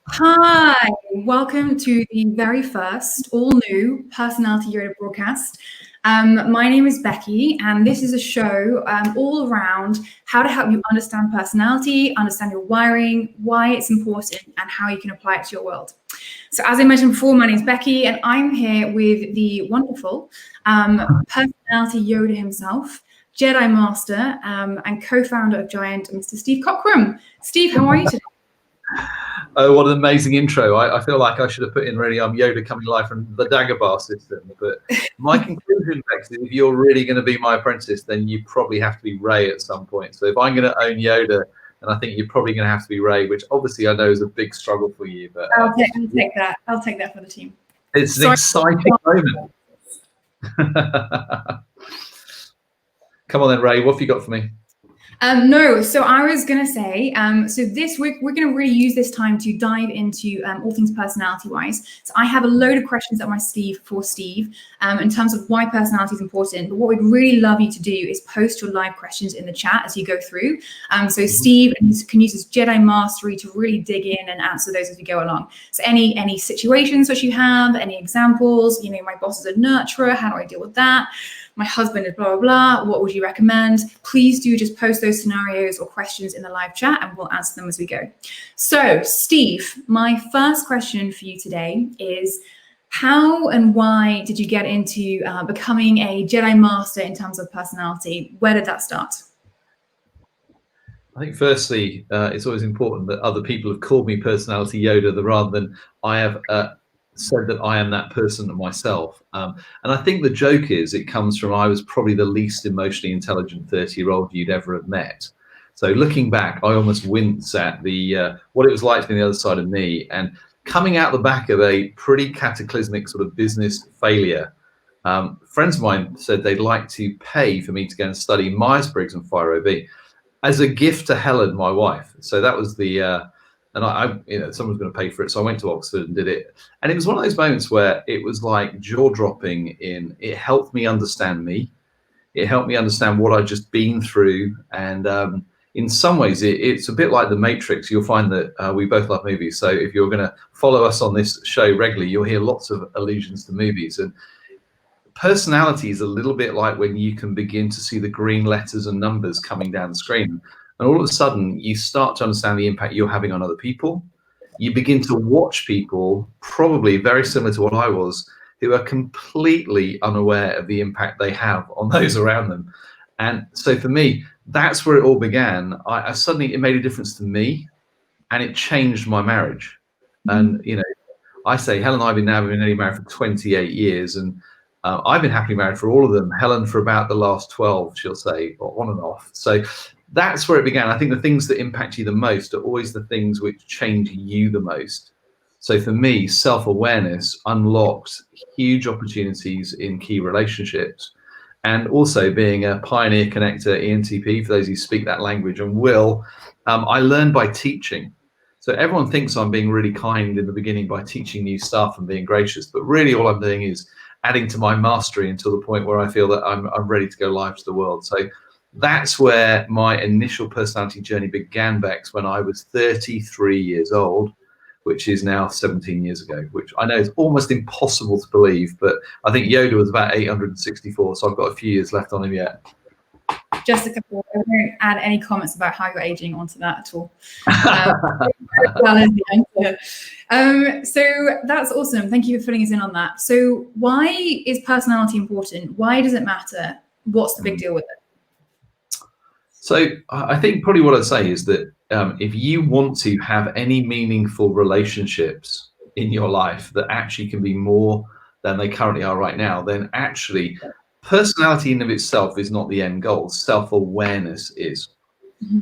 Hi, welcome to the very first all new Personality Yoda broadcast. My name is Becky, and this is a show all around how to help you understand personality, understand your wiring, why it's important, and how you can apply it to your world. So, as I mentioned before, my name is Becky, and I'm here with the wonderful Personality Yoda himself, Jedi Master, and co-founder of Giant, Mr. Steve Cockram. Steve, how are you today? Oh, what an amazing intro. I feel like I should have put in really Yoda coming live from the Dagobah system. But my conclusion, Bex, is if you're really going to be my apprentice, then you probably have to be Ray at some point. So if I'm going to own Yoda, then I think you're probably going to have to be Ray, which obviously I know is a big struggle for you. But I'll take that. I'll take that for the team. It's an exciting moment. Come on then, Ray. What have you got for me? No, so I was going to say, so this week we're going to really use this time to dive into all things personality-wise. So I have a load of questions up my sleeve for Steve in terms of why personality is important. But what we'd really love you to do is post your live questions in the chat as you go through. So Steve can use his Jedi mastery to really dig in and answer those as we go along. So any situations that you have, any examples, my boss is a nurturer, how do I deal with that? My husband is blah, blah, blah. What would you recommend? Please do just post those scenarios or questions in the live chat and we'll answer them as we go. So, Steve, my first question for you today is how and why did you get into becoming a Jedi Master in terms of personality? Where did that start? I think firstly, it's always important that other people have called me Personality Yoda rather than I have said that I am that person myself. And I think the joke is it comes from I was probably the least emotionally intelligent 30-year-old you'd ever have met. So looking back, I almost wince at the what it was like to be on the other side of me. And coming out the back of a pretty cataclysmic sort of business failure, friends of mine said they'd like to pay for me to go and study Myers-Briggs and Fire OB as a gift to Helen, my wife. So that was the and I someone's going to pay for it. So I went to Oxford and did it. And it was one of those moments where it was like jaw dropping it helped me understand me. It helped me understand what I'd just been through. And in some ways, it's a bit like The Matrix. You'll find that we both love movies. So if you're going to follow us on this show regularly, you'll hear lots of allusions to movies. And personality is a little bit like when you can begin to see the green letters and numbers coming down the screen. And all of a sudden, you start to understand the impact you're having on other people. You begin to watch people, probably very similar to what I was, who are completely unaware of the impact they have on those around them. And so for me, that's where it all began. I suddenly, it made a difference to me, and it changed my marriage. And, I say Helen and I have been only married for 28 years, and I've been happily married for all of them. Helen for about the last 12, she'll say, or on and off. So that's where it began. I think the things that impact you the most are always the things which change you the most. So for me, self-awareness unlocked huge opportunities in key relationships. And also being a pioneer connector, ENTP, for those who speak that language and will, I learned by teaching. So everyone thinks I'm being really kind in the beginning by teaching new stuff and being gracious, but really all I'm doing is adding to my mastery until the point where I feel that I'm ready to go live to the world. So that's where my initial personality journey began, Bex, when I was 33 years old, which is now 17 years ago, which I know is almost impossible to believe, but I think Yoda was about 864, so I've got a few years left on him yet. Just a couple. I won't add any comments about how you're aging onto that at all. So that's awesome. Thank you for filling us in on that. So why is personality important? Why does it matter? What's the big deal with it? So I think probably what I'd say is that if you want to have any meaningful relationships in your life that actually can be more than they currently are right now, then actually personality in of itself is not the end goal. Self-awareness is.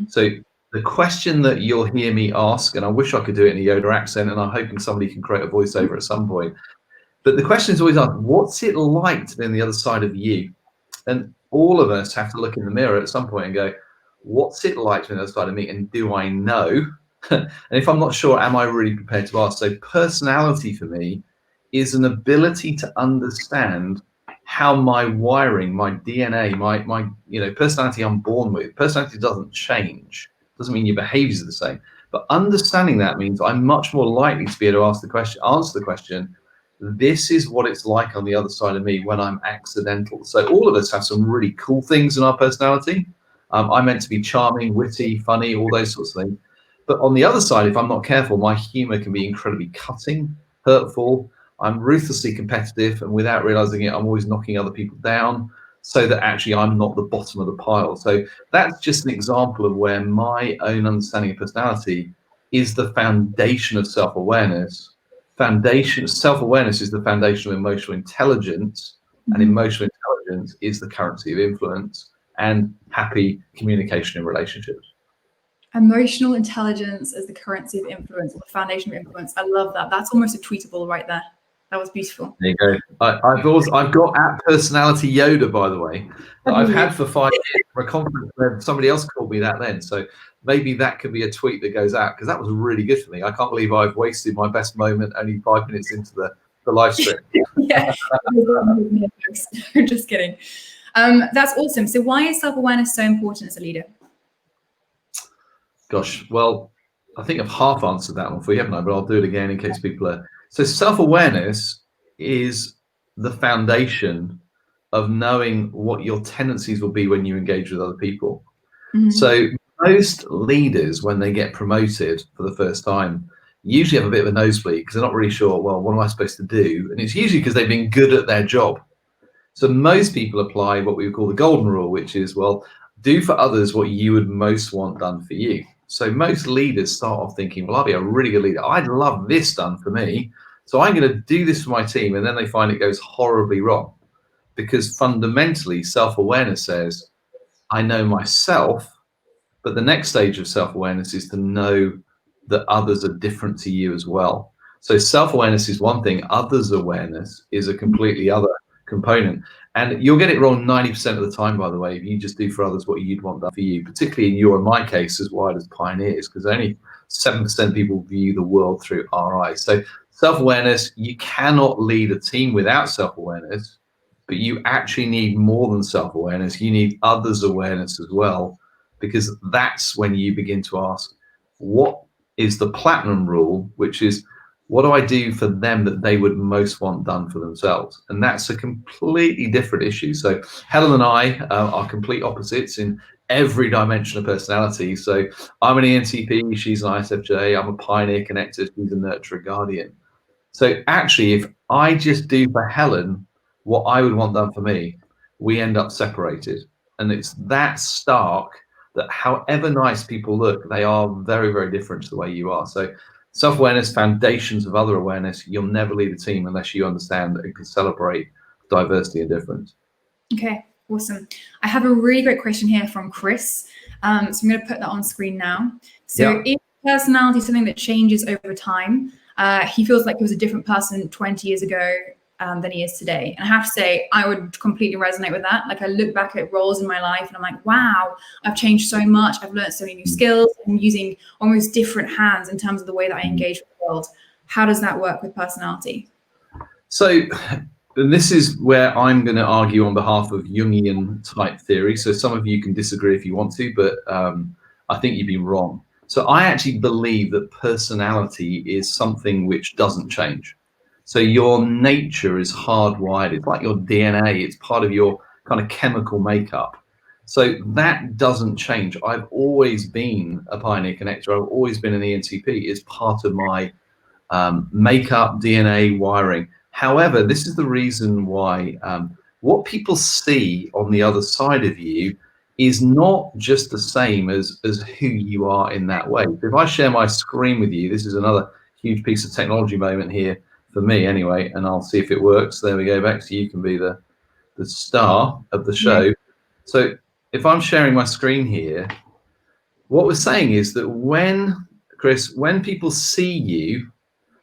So the question that you'll hear me ask, and I wish I could do it in a Yoda accent, and I'm hoping somebody can create a voiceover at some point, but the question is always asked, what's it like to be on the other side of you? And all of us have to look in the mirror at some point and go, what's it like to be on the other side of me, and do I know? And if I'm not sure, am I really prepared to ask? So personality for me is an ability to understand how my wiring, my DNA, my personality I'm born with, personality doesn't change. Doesn't mean your behaviors are the same, But understanding that means I'm much more likely to be able to answer the question, this is what it's like on the other side of me when I'm accidental. So all of us have some really cool things in our personality. I'm meant to be charming, witty, funny, all those sorts of things. But on the other side, if I'm not careful, my humor can be incredibly cutting, hurtful. I'm ruthlessly competitive, and without realizing it, I'm always knocking other people down, so that actually I'm not the bottom of the pile. So that's just an example of where my own understanding of personality is the foundation of self-awareness. Self-awareness is the foundation of emotional intelligence, and emotional intelligence is the currency of influence and happy communication in relationships. Emotional intelligence as the currency of influence, or the foundation of influence. I love that. That's almost a tweetable right there. That was beautiful. There you go. I've got at personality Yoda, by the way, that I've had for 5 years for a conference where somebody else called me that then. So maybe that could be a tweet that goes out, because that was really good for me. I can't believe I've wasted my best moment only 5 minutes into the live stream. Yeah, just kidding. That's awesome. So why is self-awareness so important as a leader? Gosh, well, I think I've half answered that one for you, haven't I? But I'll do it again in case people are. So self-awareness is the foundation of knowing what your tendencies will be when you engage with other people. So most leaders, when they get promoted for the first time, usually have a bit of a nosebleed because they're not really sure, well, what am I supposed to do? And it's usually because they've been good at their job. So most people apply what we would call the golden rule, which is, well, do for others what you would most want done for you. So most leaders start off thinking, well, I'll be a really good leader. I'd love this done for me, so I'm going to do this for my team. And then they find it goes horribly wrong, because fundamentally self-awareness says, I know myself, but the next stage of self-awareness is to know that others are different to you as well. So self-awareness is one thing, others awareness is a completely other component. And you'll get it wrong 90% of the time, by the way, if you just do for others what you'd want done for you, particularly in your and my case as wide as pioneers, because only 7% of people view the world through our eyes. So self-awareness, you cannot lead a team without self-awareness, but you actually need more than self-awareness. You need others' awareness as well, because that's when you begin to ask, what is the platinum rule, which is, what do I do for them that they would most want done for themselves? And that's a completely different issue. So Helen and I are complete opposites in every dimension of personality. So I'm an ENTP, she's an ISFJ, I'm a pioneer connector, she's a nurturer guardian. So actually, if I just do for Helen what I would want done for me, we end up separated. And it's that stark that however nice people look, they are very, very different to the way you are. So self-awareness, foundations of other awareness. You'll never lead a team unless you understand that it can celebrate diversity and difference. Okay, awesome. I have a really great question here from Chris. So I'm going to put that on screen now. So if personality is something that changes over time, he feels like he was a different person 20 years ago than he is today. And I have to say, I would completely resonate with that. Like, I look back at roles in my life and I'm like, wow, I've changed so much. I've learned so many new skills. I'm using almost different hands in terms of the way that I engage with the world. How does that work with personality? So, and this is where I'm going to argue on behalf of Jungian type theory. So some of you can disagree if you want to, but I think you'd be wrong. So I actually believe that personality is something which doesn't change. So your nature is hardwired. It's like your DNA. It's part of your kind of chemical makeup. So that doesn't change. I've always been a pioneer connector. I've always been an ENTP. It's part of my makeup, DNA, wiring. However, this is the reason why what people see on the other side of you is not just the same as who you are in that way. If I share my screen with you, this is another huge piece of technology moment here for me anyway, and I'll see if it works. There we go, Bex. You can be the star of the show. Yeah. So if I'm sharing my screen here, what we're saying is that when people see you,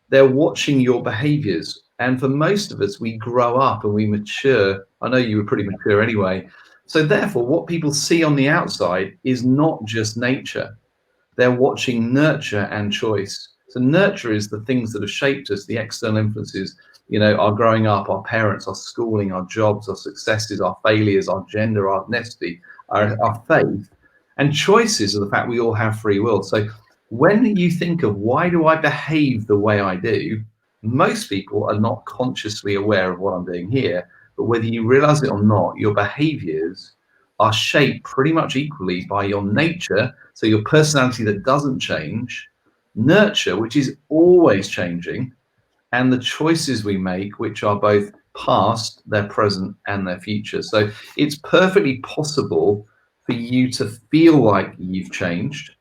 they're watching your behaviors. And for most of us, we grow up and we mature. I know you were pretty mature anyway. So therefore, what people see on the outside is not just nature. They're watching nurture and choice. So nurture is the things that have shaped us, the external influences, our growing up, our parents, our schooling, our jobs, our successes, our failures, our gender, our ethnicity, our faith. And choices are the fact we all have free will. So when you think of why do I behave the way I do, most people are not consciously aware of what I'm doing here. But whether you realize it or not, your behaviors are shaped pretty much equally by your nature, so your personality that doesn't change, nurture, which is always changing, and the choices we make, which are both past, their present, and their future. So it's perfectly possible for you to feel like you've changed,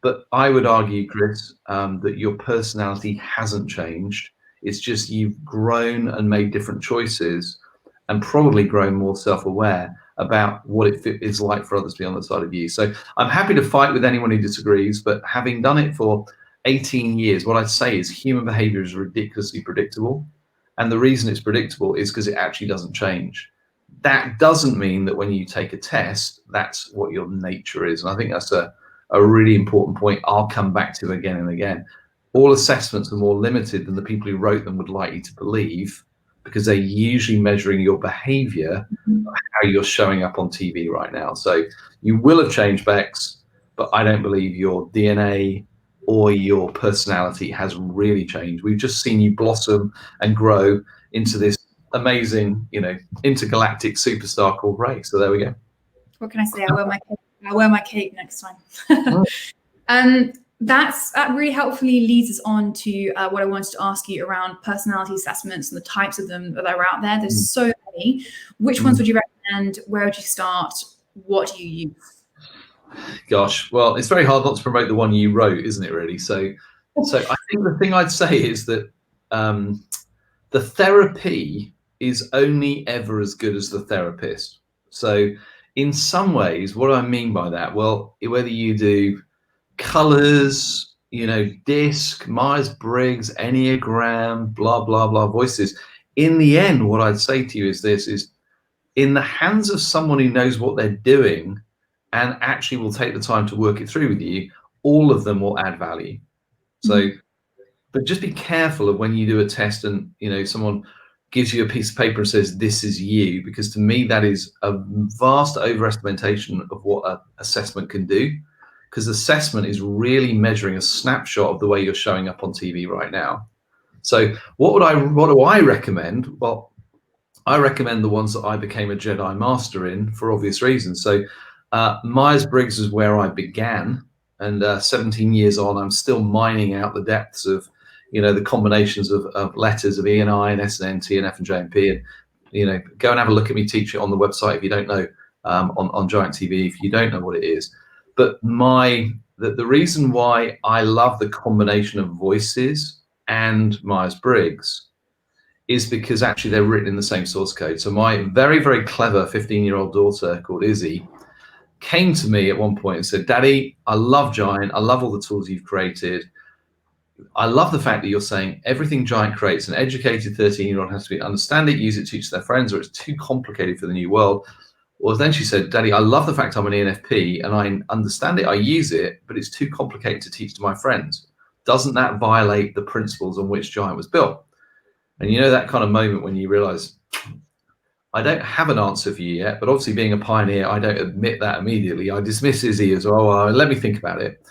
but I would argue, Chris, that your personality hasn't changed. It's just you've grown and made different choices, and probably grown more self-aware about what it is like for others to be on the side of you. So I'm happy to fight with anyone who disagrees, but having done it for 18 years, what I'd say is human behavior is ridiculously predictable. And the reason it's predictable is because it actually doesn't change. That doesn't mean that when you take a test, that's what your nature is. And I think that's a really important point I'll come back to again and again. All assessments are more limited than the people who wrote them would like you to believe, because they're usually measuring your behavior, how you're showing up on TV right now. So you will have changed, Bex, but I don't believe your DNA or your personality has really changed. We've just seen you blossom and grow into this amazing, intergalactic superstar called Ray. So there we go. What can I say? I'll wear my cape next time. That really helpfully leads us on to what I wanted to ask you around personality assessments and the types of them that are out there. There's so many. Which ones would you recommend? Where would you start? What do you use? Gosh, well, it's very hard not to promote the one you wrote, isn't it, really? So I think the thing I'd say is that the therapy is only ever as good as the therapist. So in some ways, what do I mean by that? Well, whether you do colors, DISC, Myers-Briggs, Enneagram, blah, blah, blah, voices. In the end, what I'd say to you is in the hands of someone who knows what they're doing and actually will take the time to work it through with you, all of them will add value. So, but just be careful of when you do a test and, someone gives you a piece of paper and says, this is you, because to me, that is a vast overestimation of what an assessment can do. Because assessment is really measuring a snapshot of the way you're showing up on TV right now. So what do I recommend? Well, I recommend the ones that I became a Jedi Master in for obvious reasons. So Myers-Briggs is where I began, and 17 years on, I'm still mining out the depths of, the combinations of letters of E and I and S and N, T and F and J and P. And, go and have a look at me teach it on the website if you don't know, on Giant TV if you don't know what it is. But the reason why I love the combination of voices and Myers-Briggs is because actually they're written in the same source code. So my very, very clever 15-year-old daughter called Izzy came to me at one point and said, Daddy, I love Giant. I love all the tools you've created. I love the fact that you're saying everything Giant creates, an educated 13-year-old has to understand it, use it, teach their friends, or it's too complicated for the new world. Well, then she said, Daddy, I love the fact I'm an ENFP and I understand it, I use it, but it's too complicated to teach to my friends. Doesn't that violate the principles on which Giant was built? And that kind of moment when you realize, I don't have an answer for you yet, but obviously being a pioneer, I don't admit that immediately. I dismiss Izzy as, let me think about it.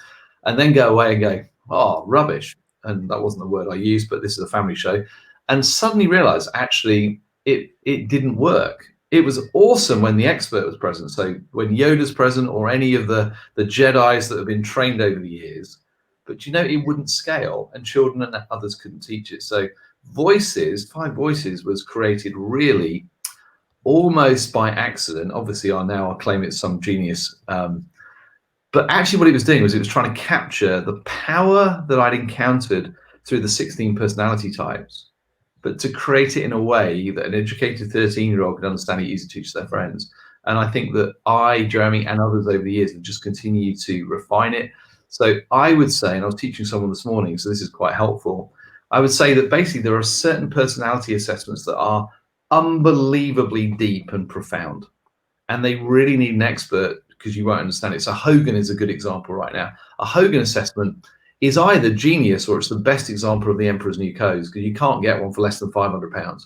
And then go away and go, oh, rubbish. And that wasn't the word I used, but this is a family show. And suddenly realize, actually, it didn't work. It was awesome when the expert was present. So when Yoda's present or any of the Jedis that have been trained over the years, but it wouldn't scale and children and others couldn't teach it. So Five Voices was created really almost by accident. Obviously I claim it's some genius. But actually what it was doing was it was trying to capture the power that I'd encountered through the 16 personality types, but to create it in a way that an educated 13-year-old could understand it, use it, teach their friends. And I think that Jeremy, and others over the years have just continued to refine it. So I would say, and I was teaching someone this morning, so this is quite helpful, I would say that basically there are certain personality assessments that are unbelievably deep and profound, and they really need an expert because you won't understand it. So Hogan is a good example right now. A Hogan assessment is either genius or it's the best example of the Emperor's New Clothes, because you can't get one for less than £500.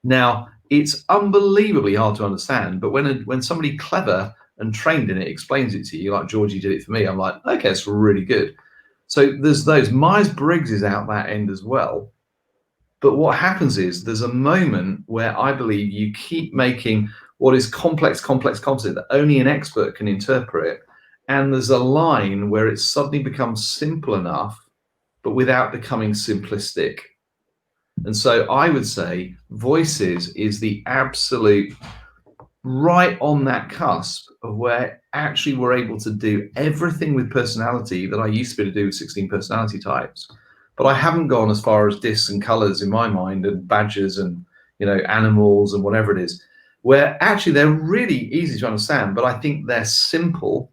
Now, it's unbelievably hard to understand, but when somebody clever and trained in it explains it to you, like Georgie did it for me, I'm like, okay, it's really good. So there's those. Myers-Briggs is out that end as well. But what happens is there's a moment where I believe you keep making what is complex that only an expert can interpret. And there's a line where it suddenly becomes simple enough, but without becoming simplistic. And so I would say voices is the absolute right on that cusp of where actually we're able to do everything with personality that I used to be able to do with 16 personality types. But I haven't gone as far as discs and colors in my mind and badges and, you know, animals and whatever it is, where actually they're really easy to understand, but I think they're simple.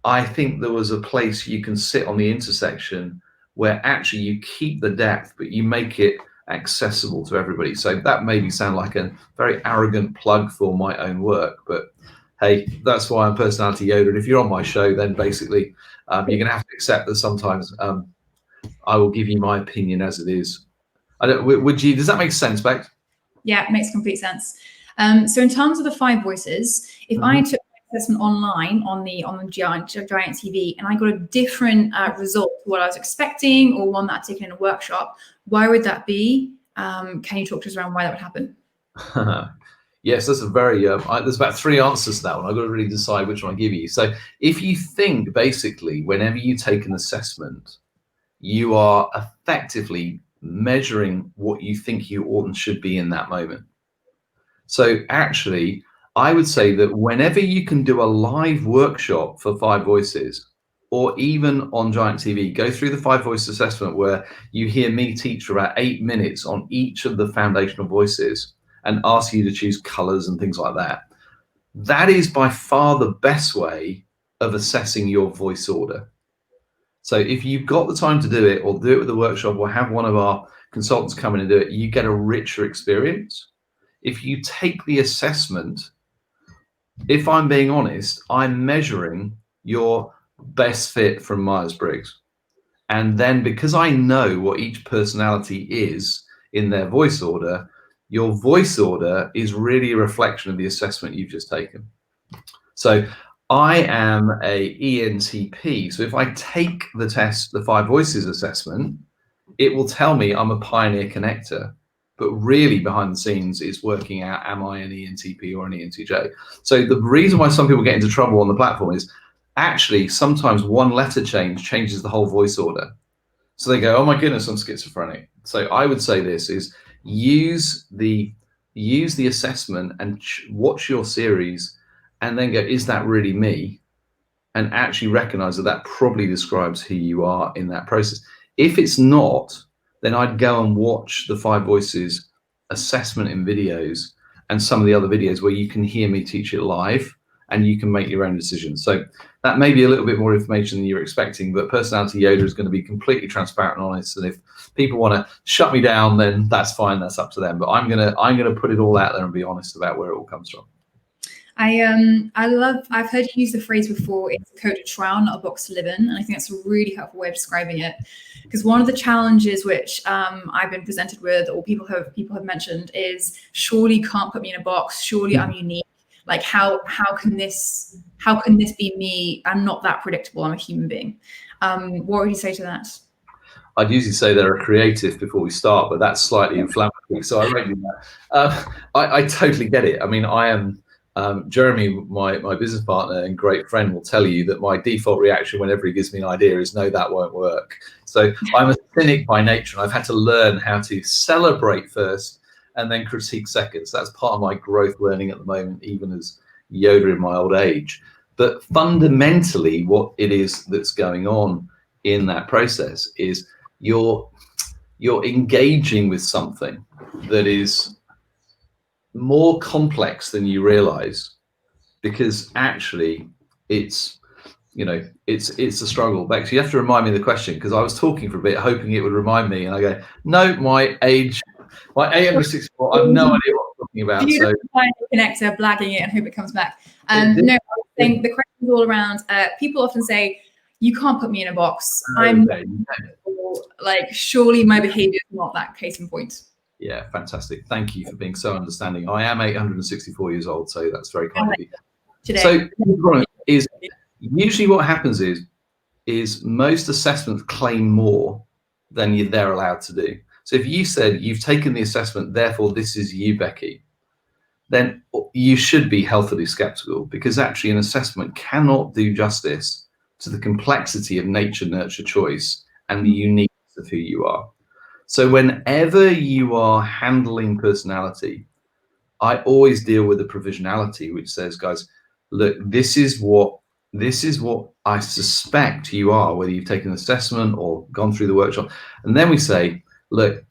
I think there was a place you can sit on the intersection where actually you keep the depth, but you make it accessible to everybody. So that maybe sound like a very arrogant plug for my own work, but hey, that's why I'm Personality Yoda. And if you're on my show, then basically you're going to have to accept that sometimes I will give you my opinion as it is. I don't, would you, does that make sense, Beck? Yeah, it makes complete sense. So in terms of the 5 voices, if I took assessment online on the Giant TV and I got a different result to what I was expecting or one that I'd taken in a workshop, why would that be? Can you talk to us around why that would happen? Yes, that's a very, there's about 3 answers to that one. I've got to really decide which one I give you. So if you think basically whenever you take an assessment, you are effectively measuring what you think you ought and should be in that moment. So actually, I would say that whenever you can do a live workshop for 5 voices, or even on Giant TV, go through the 5 voice assessment where you hear me teach for about 8 minutes on each of the foundational voices and ask you to choose colors and things like that. That is by far the best way of assessing your voice order. So if you've got the time to do it, or do it with the workshop, or have one of our consultants come in and do it, you get a richer experience. If you take the assessment, if I'm being honest, I'm measuring your best fit from Myers-Briggs. And then because I know what each personality is in their voice order, your voice order is really a reflection of the assessment you've just taken. So I am a ENTP. So if I take the test, the 5 voices assessment, it will tell me I'm a pioneer connector. But really behind the scenes is working out, am I an ENTP or an ENTJ? So the reason why some people get into trouble on the platform is actually sometimes one letter change changes the whole voice order. So they go, oh my goodness, I'm schizophrenic. So I would say this is use the assessment and watch your series and then go, is that really me? And actually recognize that that probably describes who you are in that process. If it's not, then I'd go and watch the 5 voices assessment in videos and some of the other videos where you can hear me teach it live and you can make your own decisions. So that may be a little bit more information than you're expecting, but Personality Yoda is going to be completely transparent and honest. And if people want to shut me down, then that's fine. That's up to them. But I'm gonna put it all out there and be honest about where it all comes from. I've heard you use the phrase before, it's a code to trial, not a box to live in. And I think that's a really helpful way of describing it. Because one of the challenges which I've been presented with, or people have mentioned, is surely you can't put me in a box, surely I'm unique. Like how can this be me? I'm not that predictable, I'm a human being. What would you say to that? I'd usually say they're a creative before we start, but that's slightly inflammatory, so I won't do that. I totally get it. I mean, I am Jeremy, my business partner and great friend, will tell you that my default reaction whenever he gives me an idea is no, that won't work. So I'm a cynic by nature, and I've had to learn how to celebrate first and then critique second. So that's part of my growth learning at the moment, even as Yoda in my old age. But fundamentally, what it is that's going on in that process is you're engaging with something that is more complex than you realize, because actually it's a struggle. Bex, you have to remind me of the question, because I was talking for a bit hoping it would remind me, and I go, no, my age, my 864, I have no idea what I'm talking about. So find a connector, blagging it and hope it comes back. No, I think the question is all around, people often say, you can't put me in a box. I'm like, surely my behavior is not that case in point. Yeah, fantastic. Thank you for being so understanding. I am 864 years old, so that's very kind of you. today. So the problem is usually what happens is most assessments claim more than they're allowed to do. So if you said you've taken the assessment, therefore this is you, Becky, then you should be healthily skeptical, because actually an assessment cannot do justice to the complexity of nature, nurture, choice, and the uniqueness of who you are. So whenever you are handling personality, I always deal with the provisionality, which says, guys, look, this is what I suspect you are, whether you've taken an assessment or gone through the workshop. And then we say, look,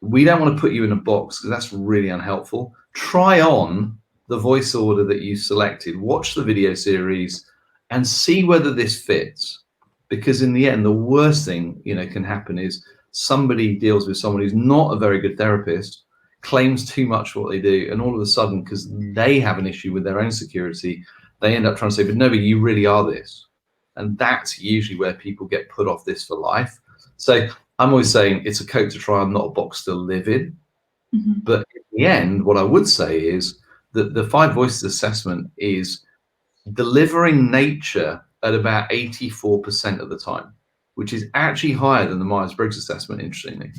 we don't want to put you in a box because that's really unhelpful. Try on the voice order that you selected, watch the video series, and see whether this fits. Because in the end, the worst thing can happen is somebody deals with someone who's not a very good therapist, claims too much what they do, and all of a sudden, because they have an issue with their own security, they end up trying to say, but no, but you really are this. And that's usually where people get put off this for life. So I'm always saying it's a coat to try on, not a box to live in. Mm-hmm. But in the end, what I would say is that the 5 voices assessment is delivering nature at about 84% of the time, which is actually higher than the Myers-Briggs assessment, interestingly.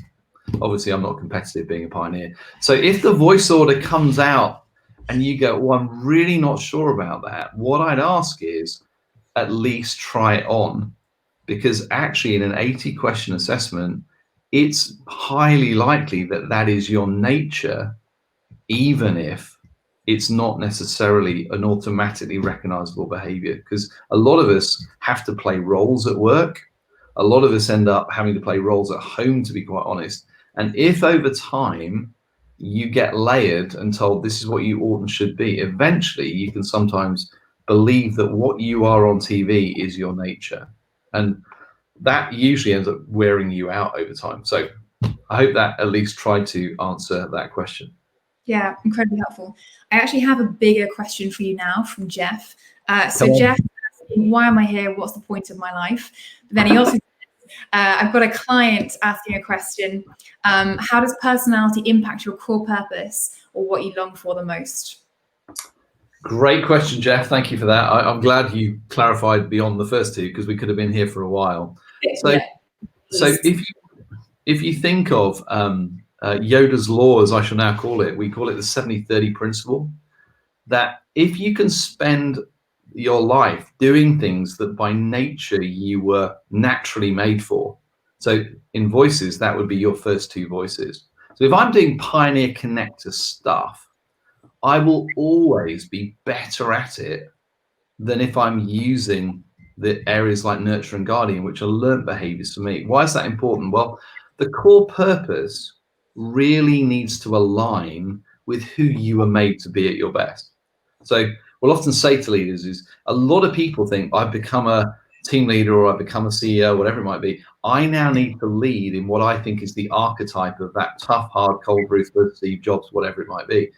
Obviously, I'm not competitive being a pioneer. So if the voice order comes out and you go, well, I'm really not sure about that, what I'd ask is at least try it on. Because actually in an 80 question assessment, it's highly likely that that is your nature, even if it's not necessarily an automatically recognizable behavior. Because a lot of us have to play roles at work. A lot of us end up having to play roles at home, to be quite honest. And if over time you get layered and told this is what you ought and should be, eventually you can sometimes believe that what you are on TV is your nature. And that usually ends up wearing you out over time. So I hope that at least tried to answer that question. Yeah, incredibly helpful. I actually have a bigger question for you now from Jeff. So Jeff is asking, why am I here? What's the point of my life? But then he also I've got a client asking a question. How does personality impact your core purpose or what you long for the most? Great question, Jeff. Thank you for that. I'm glad you clarified beyond the first two, because we could have been here for a while. So if you think of Yoda's Law, as I shall now call it, we call it the 70-30 principle, that if you can spend your life doing things that by nature you were naturally made for. So in voices, that would be your first 2 voices. So if I'm doing pioneer connector stuff, I will always be better at it than if I'm using the areas like nurture and guardian, which are learned behaviors for me. Why is that important? Well, the core purpose really needs to align with who you are made to be at your best. So we'll often say to leaders is a lot of people think I've become a team leader or I've become a CEO, whatever it might be. I now need to lead in what I think is the archetype of that tough, hard, cold, ruthless Steve Jobs, whatever it might be.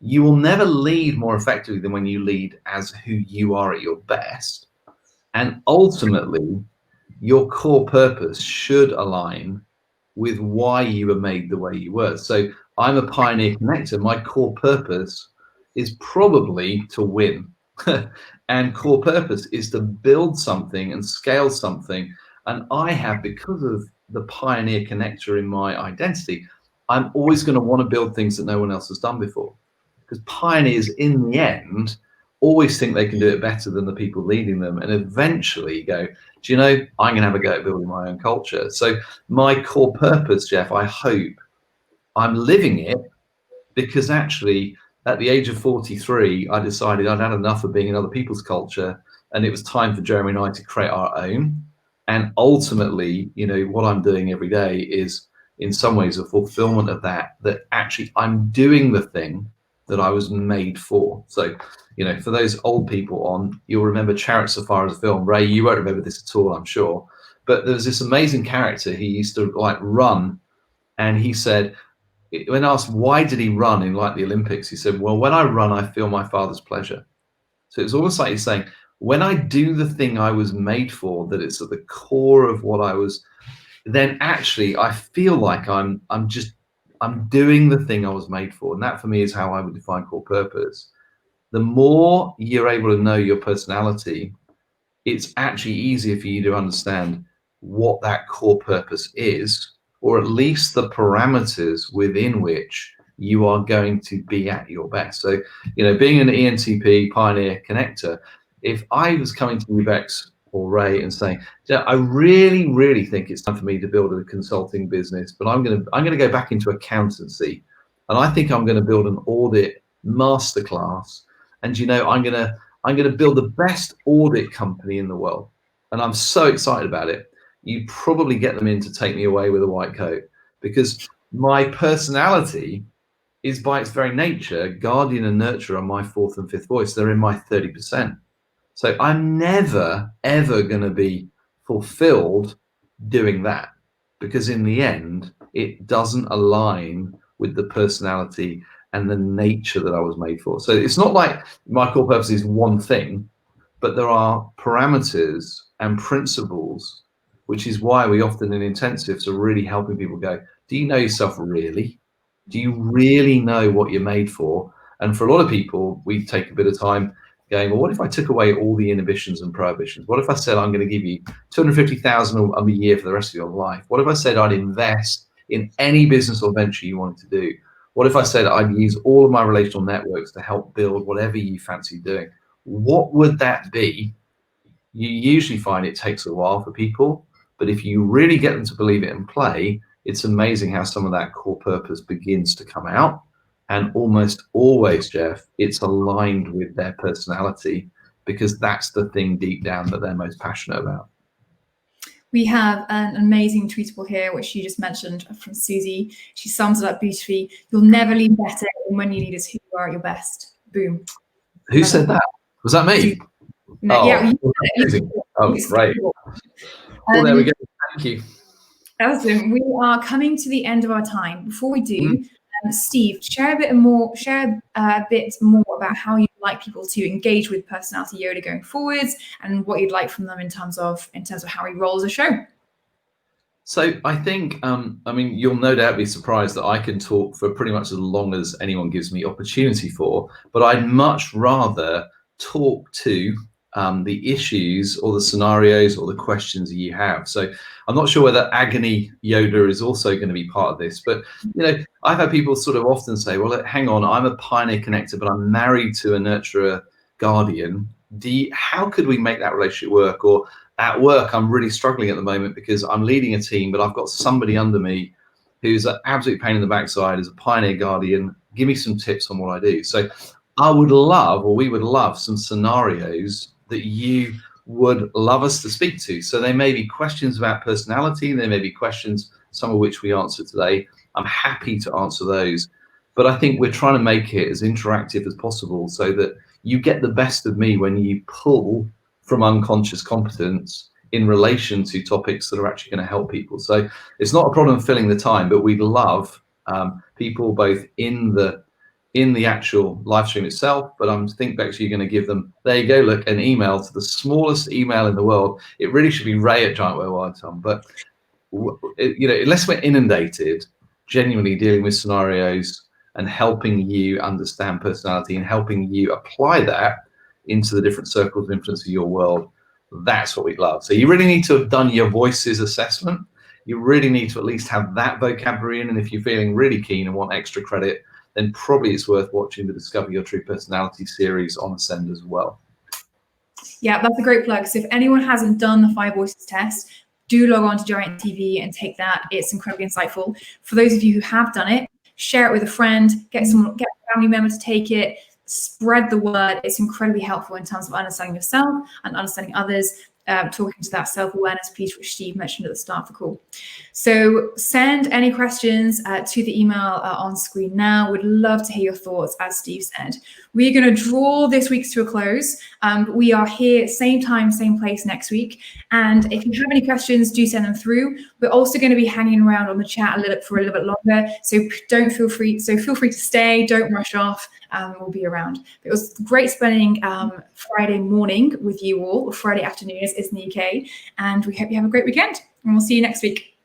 You will never lead more effectively than when you lead as who you are at your best. And ultimately, your core purpose should align with why you were made the way you were. So I'm a pioneer connector. My core purpose is probably to win. And core purpose is to build something and scale something. And I have, because of the pioneer connector in my identity, I'm always going to want to build things that no one else has done before. Because pioneers, in the end, always think they can do it better than the people leading them, and eventually go, do you know, I'm going to have a go at building my own culture. So my core purpose, Jeff, I hope I'm living it, because actually at the age of 43, I decided I'd had enough of being in other people's culture, and it was time for Jeremy and I to create our own. And ultimately, what I'm doing every day is in some ways a fulfillment of that actually I'm doing the thing that I was made for. So, for those old people on, you'll remember Chariots of Fire as a film. Ray, you won't remember this at all, I'm sure. But there was this amazing character. He used to run, and he said, when asked why did he run in the Olympics, he said, well, when I run, I feel my Father's pleasure. So it's almost like he's saying, when I do the thing I was made for, that it's at the core of what I was, then actually I feel like I'm doing the thing I was made for. And that for me is how I would define core purpose. the more you're able to know your personality, it's actually easier for you to understand what that core purpose is, or at least the parameters within which you are going to be at your best. So, being an ENTP pioneer connector, if I was coming to you, Bex or Ray, and saying, yeah, I really, really think it's time for me to build a consulting business, but I'm gonna go back into accountancy, and I think I'm gonna build an audit masterclass, and I'm gonna build the best audit company in the world, and I'm so excited about it. You probably get them in to take me away with a white coat, because my personality is by its very nature guardian and nurturer on my fourth and fifth voice. They're in my 30%. So I'm never, ever going to be fulfilled doing that, because in the end, it doesn't align with the personality and the nature that I was made for. So it's not like my core purpose is one thing, but there are parameters and principles, which is why we often in intensives are really helping people go, do you know yourself really? Do you really know what you're made for? And for a lot of people, we take a bit of time going, well, what if I took away all the inhibitions and prohibitions? What if I said I'm going to give you 250,000 a year for the rest of your life? What if I said I'd invest in any business or venture you wanted to do? What if I said I'd use all of my relational networks to help build whatever you fancy doing? What would that be? You usually find it takes a while for people, but if you really get them to believe it and play, it's amazing how some of that core purpose begins to come out. And almost always, Jeff, it's aligned with their personality, because that's the thing deep down that they're most passionate about. We have an amazing tweetable here, which you just mentioned, from Susie. She sums it up beautifully. You'll never lead better than when you lead as who you are at your best. Boom. Who said that? Was that me? No, yeah. Oh, great. Well, there we go. Thank you. Awesome. We are coming to the end of our time. Before we do, Steve, share a bit more about how you'd like people to engage with Personality Yoda going forwards, and what you'd like from them in terms of how he rolls a show. So I think, you'll no doubt be surprised that I can talk for pretty much as long as anyone gives me opportunity for, but I'd much rather talk to the issues or the scenarios or the questions you have. So I'm not sure whether Agony Yoda is also going to be part of this, but I've had people sort of often say, well, hang on, I'm a pioneer connector, but I'm married to a nurturer guardian. How could we make that relationship work? Or at work, I'm really struggling at the moment because I'm leading a team, but I've got somebody under me who's an absolute pain in the backside as a pioneer guardian. Give me some tips on what I do. So I would love, or we would love, some scenarios that you would love us to speak to. So there may be questions about personality, there may be questions, some of which we answered today. I'm happy to answer those. But I think we're trying to make it as interactive as possible so that you get the best of me when you pull from unconscious competence in relation to topics that are actually going to help people. So it's not a problem filling the time, but we'd love people both in the actual live stream itself, but I think Bex, you're going to give them, there you go, look, an email to the smallest email in the world. It really should be ray@giantworldwide.com, but unless we're inundated, genuinely dealing with scenarios and helping you understand personality and helping you apply that into the different circles of influence of your world, that's what we'd love. So you really need to have done your voices assessment. You really need to at least have that vocabulary in, and if you're feeling really keen and want extra credit, then probably it's worth watching the Discover Your True Personality series on Ascend as well. Yeah, that's a great plug. So if anyone hasn't done the 5 Voices test, do log on to Giant TV and take that. It's incredibly insightful. For those of you who have done it, share it with a friend, get a family member to take it, spread the word. It's incredibly helpful in terms of understanding yourself and understanding others, talking to that self-awareness piece, which Steve mentioned at the start of the call. So send any questions to the email on screen now. We'd love to hear your thoughts, as Steve said. We're going to draw this week's to a close. We are here same time, same place next week. And if you have any questions, do send them through. We're also going to be hanging around on the chat for a little bit longer. So feel free to stay, don't rush off. We'll be around. It was great spending Friday morning with you all, or Friday afternoon is in the UK. And we hope you have a great weekend. And we'll see you next week.